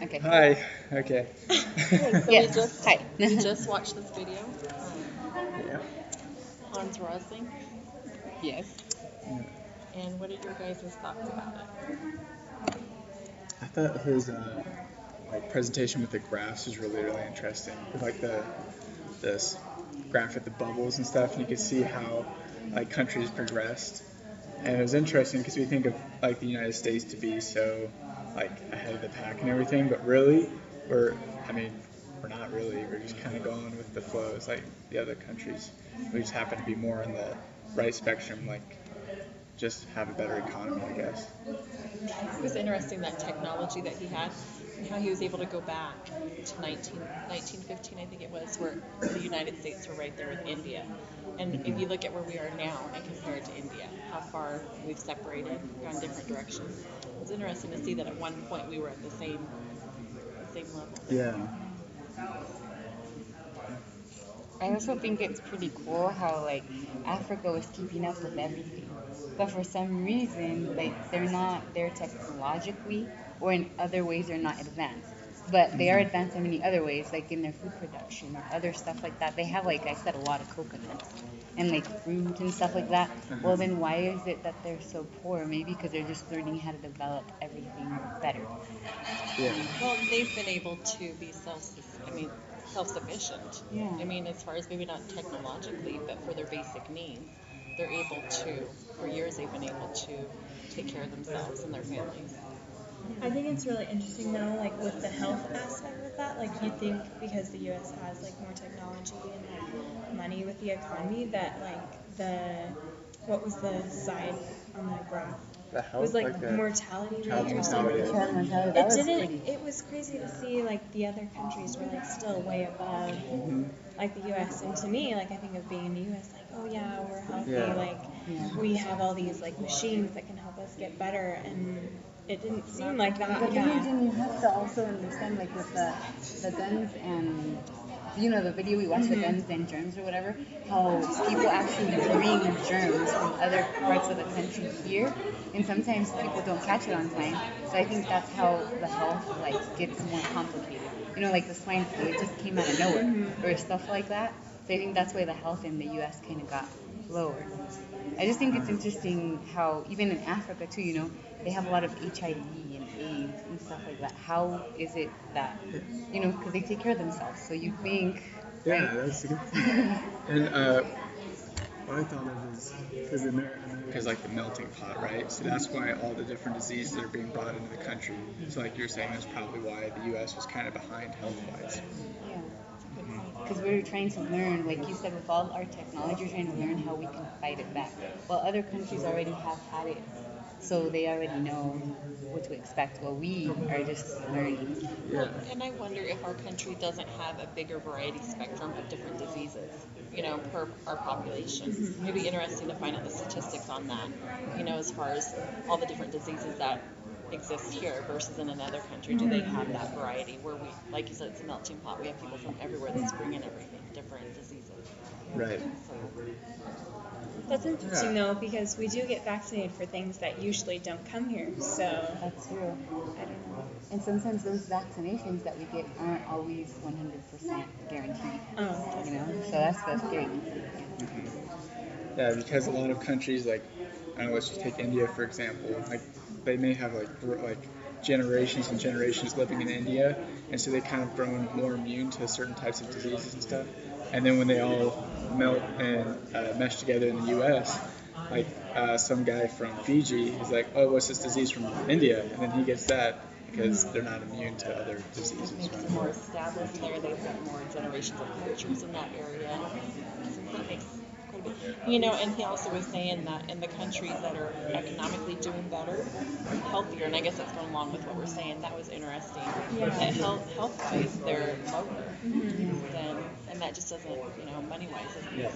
Okay. Hi. Okay. Okay, so Yes. Hi. we just watched this video, Yeah. Hans Rosling, Yes. and what are your guys' thoughts about it? I thought his like presentation with the graphs was really interesting. With like this graph with the bubbles and stuff, and you could see how like countries progressed. And it was interesting because we think of like the United States to be so like ahead of the pack and everything, but really we're I mean we're not really. We're just kind of going with the flow. It's like the other countries. We just happen to be more on the right spectrum, like just have a better economy, I guess. It was interesting that technology that he had and how he was able to go back to 1915, I think it was, where the United States were right there with India. And if you look at where we are now and compare it to India, how far we've separated, gone different directions. It's interesting to see that at one point we were at the same level. Yeah. I also think it's pretty cool how like Africa was keeping up with everything, but for some reason like they're technologically or in other ways they're not advanced. But they are advanced in many other ways, like in their food production or other stuff like that. They have, like I said, a lot of coconuts and like fruit and stuff like that. Well, then why is it that they're so poor? Maybe because they're just learning how to develop everything better. Yeah. Well, they've been able to be self-sufficient. Yeah. I mean, as far as maybe not technologically, but for their basic needs, they're able to. For years, they've been able to take care of themselves and their families. I think it's really interesting though, like with the health aspect of that, like you think because the US has like more technology and like money with the economy that like what was the side on the graph? The It health, was like the mortality child rate or mortality. something. Child mortality, that It was didn't. pretty. It was crazy to see like the other countries were like still way above like the U.S. And to me, like I think of being in the U.S. like, oh yeah, we're healthy. Yeah. Like we have all these like machines that can help us get better, and it didn't seem like that. But Yeah. then you have to also understand, like with the guns and the video we watched, the guns and germs or whatever, how people actually bring germs from other parts of the country here, and sometimes people don't catch it on time. So I think that's how the health like gets more complicated. Like the swine flu, it just came out of nowhere or stuff like that. So I think that's why the health in the U.S. kind of got lower. I just think it's interesting how even in Africa too, they have a lot of HIV and AIDS and stuff like that. How is it that, because they take care of themselves. So you think, Yeah, right? that's a good point. And what I thought of is because like the melting pot, right? So that's why all the different diseases are being brought into the country. So like you're saying, that's probably why the U.S. was kind of behind health-wise. Yeah. Because we're trying to learn, like you said, with all our technology, we're trying to learn how we can fight it back. While other countries already have had it, so they already know what to expect. Well, we are just learning. Yeah. And I wonder if our country doesn't have a bigger variety spectrum of different diseases, per our population. It'd be interesting to find out the statistics on that, as far as all the different diseases that exist here versus in another country. Do they have that variety where we, like you said, it's a melting pot. We have people from everywhere that's bringing everything, different diseases. Right. So, That's interesting though, because we do get vaccinated for things that usually don't come here. So That's true. I don't know. And sometimes those vaccinations that we get aren't always 100% guaranteed. Oh, So that's the scary thing. Yeah, because a lot of countries, like, I don't know, let's just take India for example. Like, they may have like generations and generations living in India, and so they kind of grown more immune to certain types of diseases and stuff. And then when they all melt and mesh together in the U.S., like some guy from Fiji is like, oh, what's this disease from India? And then he gets that because they're not immune to other diseases. makes it more established there. They've got more generations of cultures in that area. So that makes quite a bit. And he also was saying that in the countries that are economically doing better, healthier, and I guess that's going along with what we're saying. That was interesting. Yeah. That health-wise, they're lower than, and that just doesn't, money-wise, isn't good.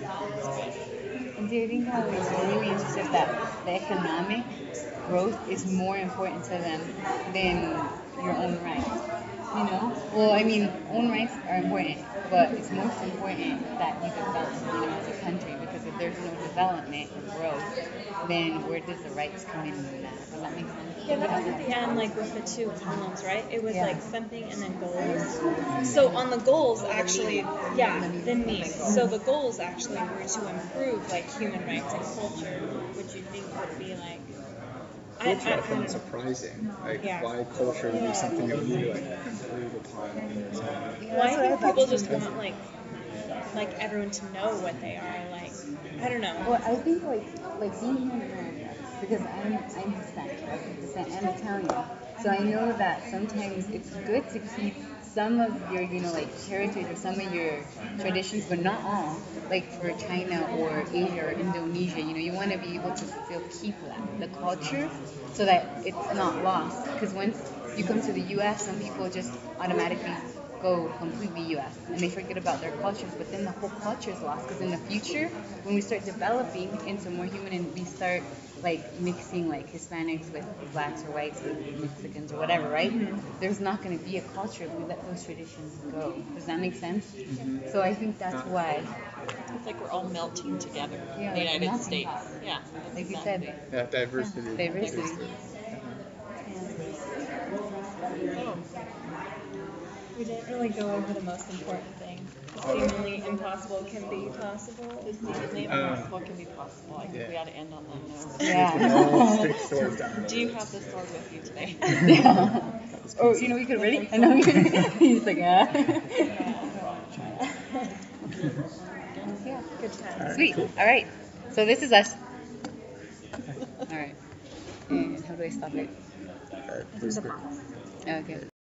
And do you think how it's really interesting that the economic growth is more important to them than your own rights. You know? Well, I mean, own rights are important, but it's most important that you develop, as a country, because if there's no development or growth, then where does the rights come in that? Does that make sense? Yeah, that was at the end, like with the two columns, right? It was Yeah. like something and then goals. So on the goals, actually, yeah, the needs. So the goals actually were to improve like human rights and culture, which you think would be like. Culture, I find surprising. Like, Yeah. why culture would be something that we like improve upon. So, Well, I think people just want like everyone to know what they are. Like, I don't know. Well, I think like being here in America, because I'm Hispanic, right? And Italian, so I know that sometimes it's good to keep some of your like heritage or some of your traditions, but not all. Like for China or Asia or Indonesia, you want to be able to still keep the culture, so that it's not lost. Because once you come to the U.S., some people just automatically go completely U.S. and they forget about their cultures, but then the whole culture is lost. Because in the future, when we start developing into more human and we start like mixing like Hispanics with blacks or whites with Mexicans or whatever, right? There's not going to be a culture if we let those traditions go. Does that make sense? So I think that's why, It's like we're all melting together Yeah, in the like United melting States. pot. Yeah. like you exactly. said, yeah, diversity. diversity. Oh, We didn't really go over the most important thing. Seemingly impossible can be possible. the seemingly impossible can be possible. I think we ought to end on that note. Yeah. Stick swords down. Do you have the sword with you today? Yeah. Or we could ready? I know. He's like, yeah. Good time. All right, Sweet. cool. All right. So this is us. All right. And how do I stop it? Please. Okay.